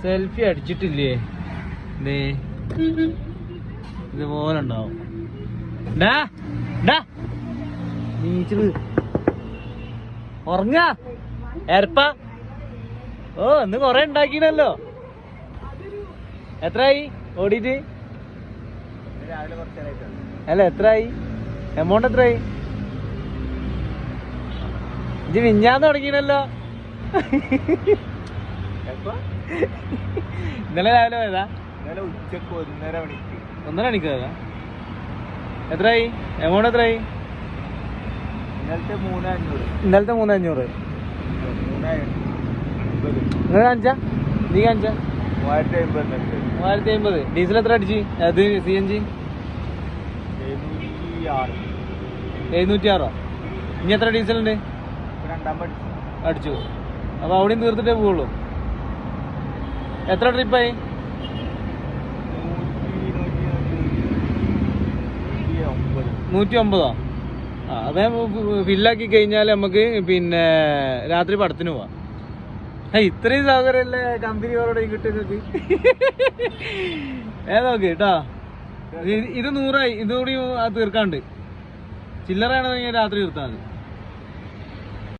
Selfie അടിച്ചിട്ടില്ലേ ഇതുപോലെ ഉണ്ടാവും. ഉറങ്ങ എരപ്പ. ഓ ഇന്ന് കൊറേ ഉണ്ടാക്കീനല്ലോ. എത്രയായി ഓടിയിട്ട്? അല്ല എത്രയായി? എമൗണ്ട് എത്രയായി? ഇജ്ജ് മിഞ്ഞാന്ന് തുടങ്ങീനല്ലോ. ഇന്നലെ രാവിലെ പോയതാ? ഉച്ചക്ക് 1:30 മണിക്ക്. 1:30 മണിക്ക് പോയതാ? എത്രയായി എമൗണ്ട്? എത്രയായി? ഇന്നലത്തെ 3,500. ഇന്നലത്തെ 3,500. നിങ്ങൾ കാണിച്ചാ? നീ കാണിച്ചാ? 3,050. ഡീസൽ എത്ര അടിച്ച്? അത് CNG 706. ഇനി എത്ര ഡീസൽ ഉണ്ട്? അടിച്ചു. അപ്പൊ അവിടെയും തീർത്തിട്ടേ പോവുള്ളൂ. എത്ര ട്രിപ്പായി? 109. ആ അത് ഫില്ലാക്കി കഴിഞ്ഞാൽ നമുക്ക് പിന്നെ രാത്രി പടത്തിന് പോവാം. ഇത്രയും സൗകര്യമല്ലേ കമ്പനികളോട് കിട്ടുന്നത്. നോക്ക് കേട്ടോ. ഇത് 100ആയി. ഇതുകൂടി തീർക്കാണ്ട് ചില്ലറയാണെന്നുണ്ടെങ്കിൽ രാത്രി തീർത്താൽ മതി.